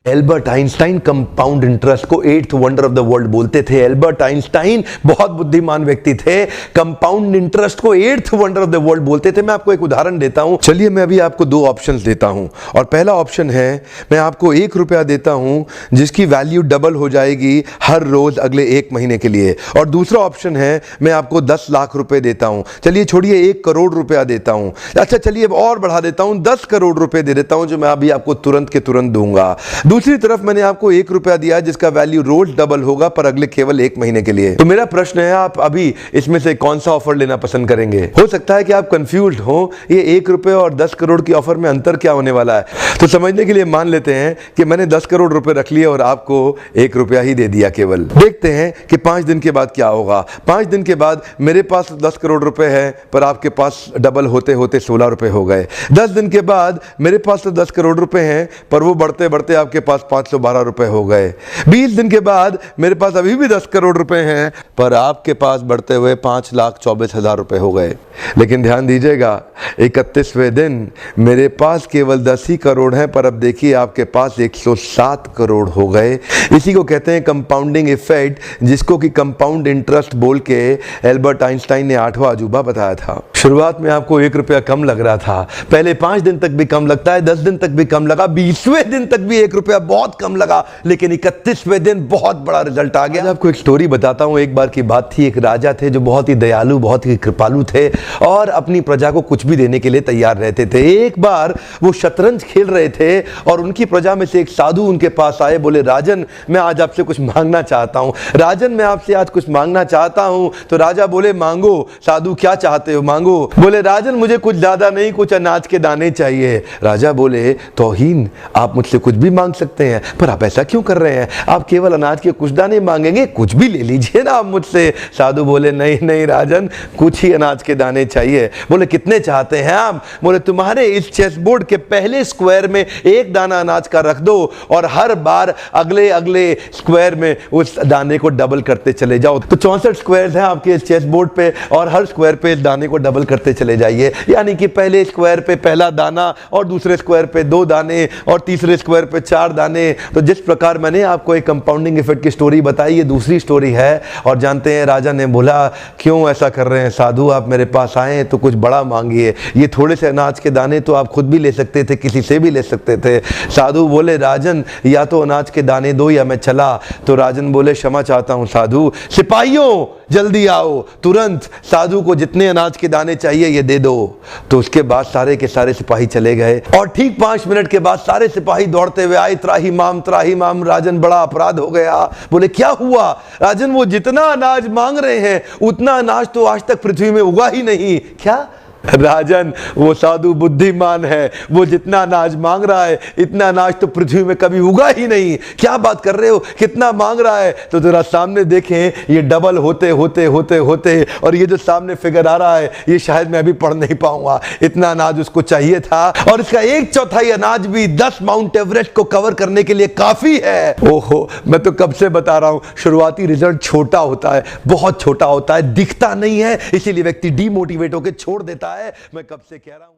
Albert Einstein compound interest को eighth wonder of the world बोलते थे। एल्बर्ट आइंस्टाइन बहुत बुद्धिमान व्यक्ति थे, कंपाउंड इंटरेस्ट को eighth wonder of the world बोलते थे। मैं आपको एक उदाहरण देता हूं। चलिए मैं अभी आपको दो ऑप्शंस देता हूं और पहला ऑप्शन है मैं आपको 1 रुपया देता हूं जिसकी वैल्यू डबल हो जाएगी हर रोज अगले 1 महीने के लिए, और दूसरा ऑप्शन है मैं आपको 10 लाख रुपए देता हूं। चलिए छोड़िए 1 करोड़ रुपया देता हूं, अच्छा चलिए और बढ़ा देता हूं 10 करोड़ रुपए दे देता हूं जो मैं अभी आपको तुरंत के तुरंत दूंगा। दूसरी तरफ मैंने आपको 1 रुपया दिया जिसका वैल्यू रोज डबल होगा पर अगले केवल 1 महीने के लिए। तो मेरा प्रश्न है आप अभी इसमें से कौन सा ऑफर लेना पसंद करेंगे? हो सकता है कि आप कंफ्यूज्ड हो ये 1 रुपए और 10 करोड़ की ऑफर में अंतर क्या होने वाला है। तो समझने के लिए मान लेते हैं कि मैंने 10 करोड़ रुपए रख लिए और आपको 1 रुपया ही दे दिया केवल। देखते हैं कि 5 दिन के बाद क्या होगा। 5 दिन के बाद मेरे पास 10 करोड़ रुपए है पर आपके पास डबल होते होते 16 रुपए हो गए। 10 दिन के बाद मेरे पास तो 10 करोड़ रुपए हैं पर वो बढ़ते बढ़ते आपके पास 512 रुपए हो गए। 20 दिन के बाद मेरे पास अभी भी 10 करोड़ रुपए हैं पर आपके पास बढ़ते हुए 5,24,000 रुपए हो गए। लेकिन ध्यान दीजिएगा 31वें दिन मेरे पास केवल 10 ही करोड़ हैं पर अब देखिए आपके पास 107 करोड़ हो गए। इसी को कहते हैं कंपाउंडिंग इफेक्ट, जिसको कि कंपाउंड इंटरेस्ट बोल के एल्बर्ट आइंस्टाइन ने 8वां अजूबा बताया था। शुरुआत में आपको 1 रुपया कम लग रहा था, पहले 5 दिन तक भी कम लगता है, 10 दिन तक भी कम लगा, 20वें दिन तक भी 1 रुपया बहुत कम लगा, लेकिन 31वें दिन बहुत बड़ा रिजल्ट आ गया। आपको एक स्टोरी बताता हूं। एक बार की बात थी, एक राजा थे जो बहुत ही दयालु बहुत ही कृपालु थे और अपनी प्रजा को कुछ भी देने के लिए तैयार रहते थे। एक बार वो शतरंज खेल रहे थे और उनकी प्रजा में से एक साधु उनके पास आए, बोले राजन मैं आज आपसे कुछ मांगना चाहता हूं। राजन मैं आपसे आज कुछ मांगना चाहता हूं। तो राजा बोले मांगो। साधु क्या चाहते हो मांगो। बोले राजन मुझे कुछ ज्यादा नहीं, कुछ अनाज के दाने चाहिए। राजा बोले तौहीन, आप मुझसे कुछ भी मांग सकते हैं पर आप ऐसा क्यों कर रहे हैं? आप केवल अनाज के कुछ दाने मांगेंगे, कुछ भी ले लीजिए ना आप मुझसे। साधु बोले नहीं नहीं राजन, कुछ ही अनाज के दाने चाहिए। बोले कितने चाहते हैं आप? बोले तुम्हारे इस चेस बोर्ड के पहले स्क्वायर में 1 दाना अनाज का रख दो और हर बार अगले अगले स्क्वायर में उस दाने को डबल करते चले जाओ। तो 64 स्क्वायर हैं आपके इस चेस बोर्ड पे और हर स्क्वायर पे इस दाने को डबल करते चले जाइए। यानी कि पहले स्क्वायर पे पहला दाना और दूसरे स्क्वायर पे 2 दाने और तीसरे स्क्वायर पे 4 दाने। तो जिस प्रकार मैंने आपको एक कंपाउंडिंग इफेक्ट की स्टोरी बताई, ये दूसरी स्टोरी है। और जानते हैं राजा ने बोला क्यों ऐसा कर रहे हैं साधु, आप मेरे पास आए तो कुछ बड़ा मांगिए। ये थोड़े से अनाज के दाने तो आप खुद भी ले सकते थे, किसी से भी ले सकते थे। साधु बोले राजन या तो अनाज के दाने दो या मैं चला। तो राजन बोले क्षमा चाहता हूं साधु, सिपाहियों जल्दी आओ तुरंत, साधु को जितने अनाज के दाने चाहिए ये दे दो। तो उसके बाद सारे के सारे सिपाही चले गए और ठीक 5 मिनट के बाद सारे सिपाही दौड़ते हुए आए, त्राही माम राजन बड़ा अपराध हो गया। बोले क्या हुआ? राजन वो जितना अनाज मांग रहे हैं उतना अनाज तो आज तक पृथ्वी में उगा ही नहीं। क्या? राजन वो साधु बुद्धिमान है, वो जितना अनाज मांग रहा है इतना अनाज तो पृथ्वी में कभी उगा ही नहीं। क्या बात कर रहे हो, कितना मांग रहा है? तो जरा सामने देखें, ये डबल होते होते होते होते और ये जो सामने फिगर आ रहा है ये शायद मैं अभी पढ़ नहीं पाऊंगा। इतना अनाज उसको चाहिए था और इसका 1/4 अनाज भी 10 माउंट एवरेस्ट को कवर करने के लिए काफी है। ओहो, मैं तो कब से बता रहा हूं शुरुआती रिजल्ट छोटा होता है, बहुत छोटा होता है, दिखता नहीं है, इसीलिए व्यक्ति डीमोटिवेट होकर छोड़ देता है। मैं कब से कह रहा हूं।